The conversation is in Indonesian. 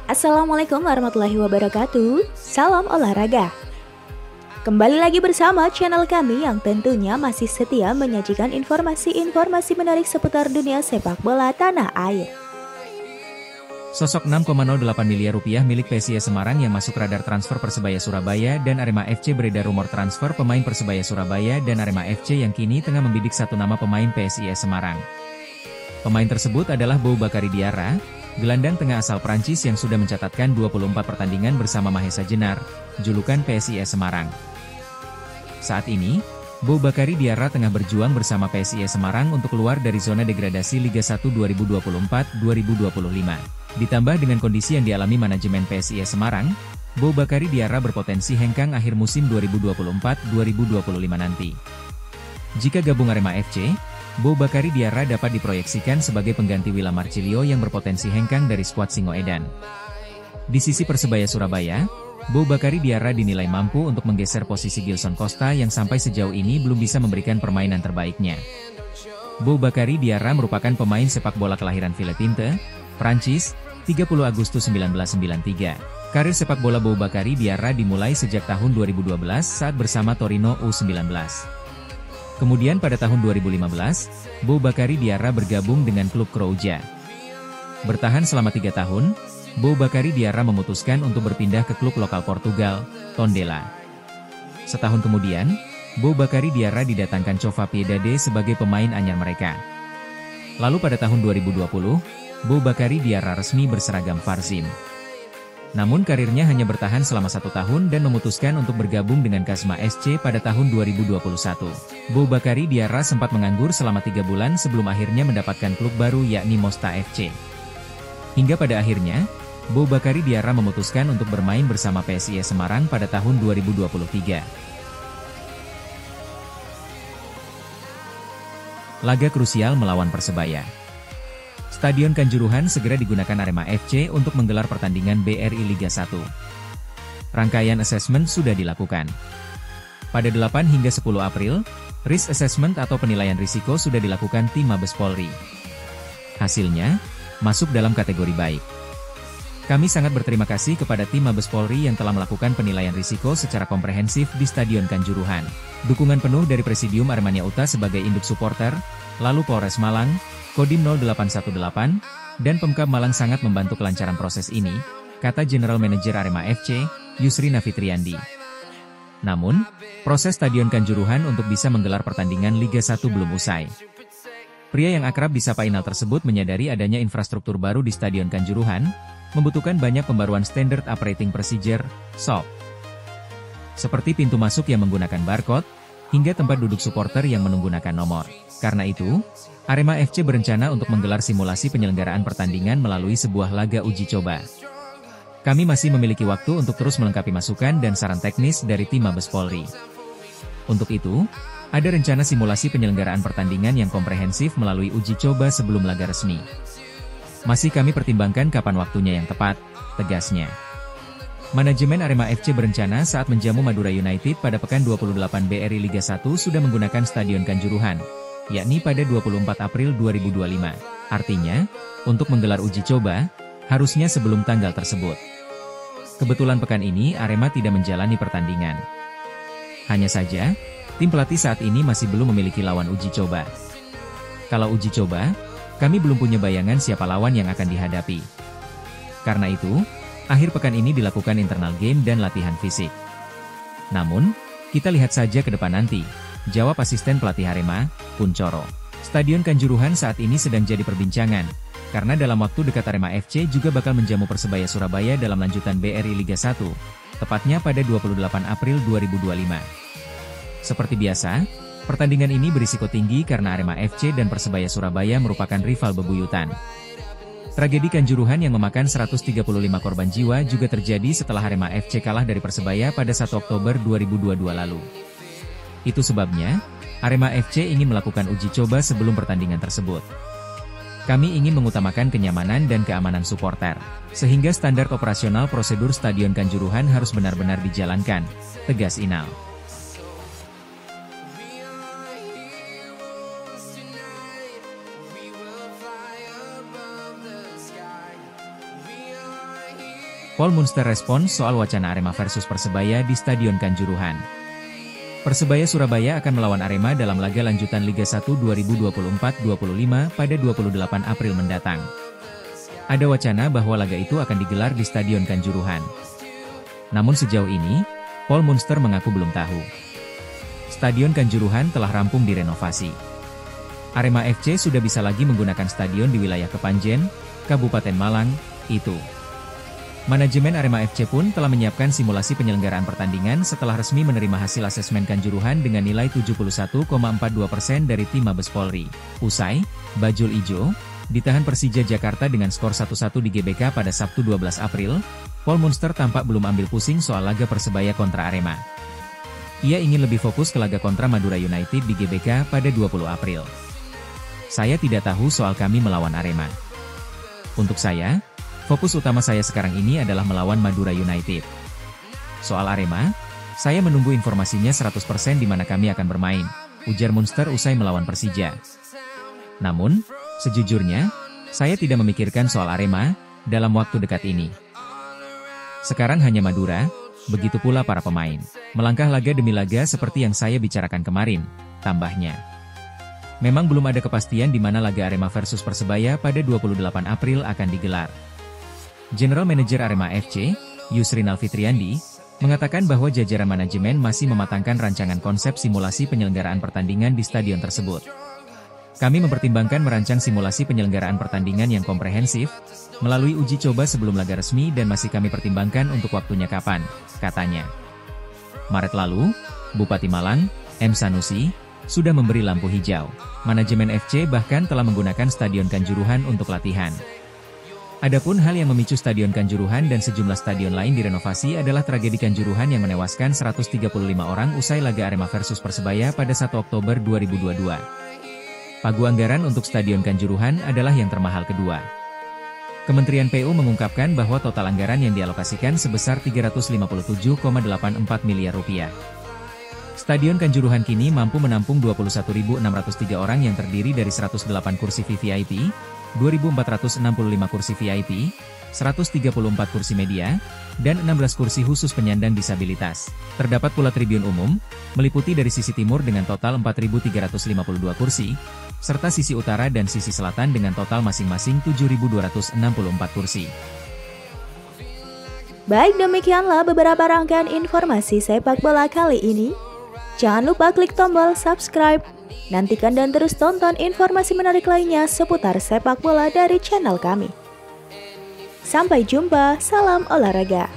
Assalamualaikum warahmatullahi wabarakatuh. Salam olahraga. Kembali lagi bersama channel kami yang tentunya masih setia menyajikan informasi-informasi menarik seputar dunia sepak bola tanah air. Sosok 6,08 miliar rupiah milik PSIS Semarang yang masuk radar transfer Persebaya Surabaya dan Arema FC. Beredar rumor transfer pemain Persebaya Surabaya dan Arema FC yang kini tengah membidik satu nama pemain PSIS Semarang. Pemain tersebut adalah Boubakary Diarra, gelandang tengah asal Prancis yang sudah mencatatkan 24 pertandingan bersama Mahesa Jenar, julukan PSIS Semarang. Saat ini, Boubakary Diarra tengah berjuang bersama PSIS Semarang untuk keluar dari zona degradasi Liga 1 2024-2025. Ditambah dengan kondisi yang dialami manajemen PSIS Semarang, Boubakary Diarra berpotensi hengkang akhir musim 2024-2025 nanti. Jika gabung Arema FC, Boubakary Diarra dapat diproyeksikan sebagai pengganti William Marcilio yang berpotensi hengkang dari skuad Singoedan. Di sisi Persebaya Surabaya, Boubakary Diarra dinilai mampu untuk menggeser posisi Gilson Costa yang sampai sejauh ini belum bisa memberikan permainan terbaiknya. Boubakary Diarra merupakan pemain sepak bola kelahiran Villetainte, Prancis, 30 Agustus 1993. Karir sepak bola Boubakary Diarra dimulai sejak tahun 2012 saat bersama Torino U19. Kemudian pada tahun 2015, Boubakary Diarra bergabung dengan klub Croatia. Bertahan selama 3 tahun, Boubakary Diarra memutuskan untuk berpindah ke klub lokal Portugal, Tondela. Setahun kemudian, Boubakary Diarra didatangkan Cova Piedade sebagai pemain anyar mereka. Lalu pada tahun 2020, Boubakary Diarra resmi berseragam Varzim. Namun karirnya hanya bertahan selama 1 tahun dan memutuskan untuk bergabung dengan Kasma SC pada tahun 2021. Boubakary Diarra sempat menganggur selama 3 bulan sebelum akhirnya mendapatkan klub baru yakni Mostar FC. Hingga pada akhirnya, Boubakary Diarra memutuskan untuk bermain bersama PSIS Semarang pada tahun 2023. Laga krusial melawan Persebaya. Stadion Kanjuruhan segera digunakan Arema FC untuk menggelar pertandingan BRI Liga 1. Rangkaian asesmen sudah dilakukan. Pada 8 hingga 10 April, risk assessment atau penilaian risiko sudah dilakukan tim Mabes Polri. Hasilnya, masuk dalam kategori baik. Kami sangat berterima kasih kepada tim Mabes Polri yang telah melakukan penilaian risiko secara komprehensif di Stadion Kanjuruhan. Dukungan penuh dari Presidium Aremania UTA sebagai induk supporter, lalu Polres Malang, Kodim 0818, dan Pemkab Malang sangat membantu kelancaran proses ini, kata General Manager Arema FC, Yusri Nafitriandi. Namun, proses Stadion Kanjuruhan untuk bisa menggelar pertandingan Liga 1 belum usai. Pria yang akrab disapa Inal tersebut menyadari adanya infrastruktur baru di Stadion Kanjuruhan, membutuhkan banyak pembaruan Standard Operating Procedure, SOP. Seperti pintu masuk yang menggunakan barcode, hingga tempat duduk supporter yang menggunakan nomor. Karena itu, Arema FC berencana untuk menggelar simulasi penyelenggaraan pertandingan melalui sebuah laga uji coba. Kami masih memiliki waktu untuk terus melengkapi masukan dan saran teknis dari tim Mabes Polri. Untuk itu, ada rencana simulasi penyelenggaraan pertandingan yang komprehensif melalui uji coba sebelum laga resmi. Masih kami pertimbangkan kapan waktunya yang tepat, tegasnya. Manajemen Arema FC berencana saat menjamu Madura United pada pekan 28 BRI Liga 1 sudah menggunakan Stadion Kanjuruhan, yakni pada 24 April 2025. Artinya, untuk menggelar uji coba, harusnya sebelum tanggal tersebut. Kebetulan pekan ini Arema tidak menjalani pertandingan. Hanya saja, tim pelatih saat ini masih belum memiliki lawan uji coba. Kalau uji coba, kami belum punya bayangan siapa lawan yang akan dihadapi. Karena itu, akhir pekan ini dilakukan internal game dan latihan fisik. Namun, kita lihat saja ke depan nanti, jawab asisten pelatih Arema, Kuncoro. Stadion Kanjuruhan saat ini sedang jadi perbincangan, karena dalam waktu dekat Arema FC juga bakal menjamu Persebaya Surabaya dalam lanjutan BRI Liga 1, tepatnya pada 28 April 2025. Seperti biasa, pertandingan ini berisiko tinggi karena Arema FC dan Persebaya Surabaya merupakan rival bebuyutan. Tragedi Kanjuruhan yang memakan 135 korban jiwa juga terjadi setelah Arema FC kalah dari Persebaya pada 1 Oktober 2022 lalu. Itu sebabnya, Arema FC ingin melakukan uji coba sebelum pertandingan tersebut. Kami ingin mengutamakan kenyamanan dan keamanan supporter, sehingga standar operasional prosedur Stadion Kanjuruhan harus benar-benar dijalankan, tegas Inal. Paul Munster respons soal wacana Arema versus Persebaya di Stadion Kanjuruhan. Persebaya Surabaya akan melawan Arema dalam laga lanjutan Liga 1 2024-25 pada 28 April mendatang. Ada wacana bahwa laga itu akan digelar di Stadion Kanjuruhan. Namun sejauh ini, Paul Munster mengaku belum tahu. Stadion Kanjuruhan telah rampung direnovasi. Arema FC sudah bisa lagi menggunakan stadion di wilayah Kepanjen, Kabupaten Malang, itu. Manajemen Arema FC pun telah menyiapkan simulasi penyelenggaraan pertandingan setelah resmi menerima hasil asesmen Kanjuruhan dengan nilai 71,42% dari tim Mabes Polri. Usai, Bajul Ijo ditahan Persija Jakarta dengan skor 1-1 di GBK pada Sabtu 12 April, Paul Munster tampak belum ambil pusing soal laga Persebaya kontra Arema. Ia ingin lebih fokus ke laga kontra Madura United di GBK pada 20 April. Saya tidak tahu soal kami melawan Arema. Untuk saya, fokus utama saya sekarang ini adalah melawan Madura United. Soal Arema, saya menunggu informasinya 100% di mana kami akan bermain, ujar Munster usai melawan Persija. Namun, sejujurnya, saya tidak memikirkan soal Arema dalam waktu dekat ini. Sekarang hanya Madura, begitu pula para pemain. Melangkah laga demi laga seperti yang saya bicarakan kemarin, tambahnya. Memang belum ada kepastian di mana laga Arema versus Persebaya pada 28 April akan digelar. General Manager Arema FC, Yusrinal Fitriandi, mengatakan bahwa jajaran manajemen masih mematangkan rancangan konsep simulasi penyelenggaraan pertandingan di stadion tersebut. Kami mempertimbangkan merancang simulasi penyelenggaraan pertandingan yang komprehensif, melalui uji coba sebelum laga resmi dan masih kami pertimbangkan untuk waktunya kapan, katanya. Maret lalu, Bupati Malang, M. Sanusi, sudah memberi lampu hijau. Manajemen FC bahkan telah menggunakan Stadion Kanjuruhan untuk latihan. Adapun hal yang memicu Stadion Kanjuruhan dan sejumlah stadion lain direnovasi adalah tragedi Kanjuruhan yang menewaskan 135 orang usai laga Arema versus Persebaya pada 1 Oktober 2022. Pagu anggaran untuk Stadion Kanjuruhan adalah yang termahal kedua. Kementerian PU mengungkapkan bahwa total anggaran yang dialokasikan sebesar Rp357,84 miliar. Stadion Kanjuruhan kini mampu menampung 21.603 orang yang terdiri dari 108 kursi VVIP, 2.465 kursi VIP, 134 kursi media, dan 16 kursi khusus penyandang disabilitas. Terdapat pula tribun umum, meliputi dari sisi timur dengan total 4.352 kursi, serta sisi utara dan sisi selatan dengan total masing-masing 7.264 kursi. Baik, demikianlah beberapa rangkaian informasi sepak bola kali ini. Jangan lupa klik tombol subscribe. Nantikan dan terus tonton informasi menarik lainnya seputar sepak bola dari channel kami. Sampai jumpa, salam olahraga.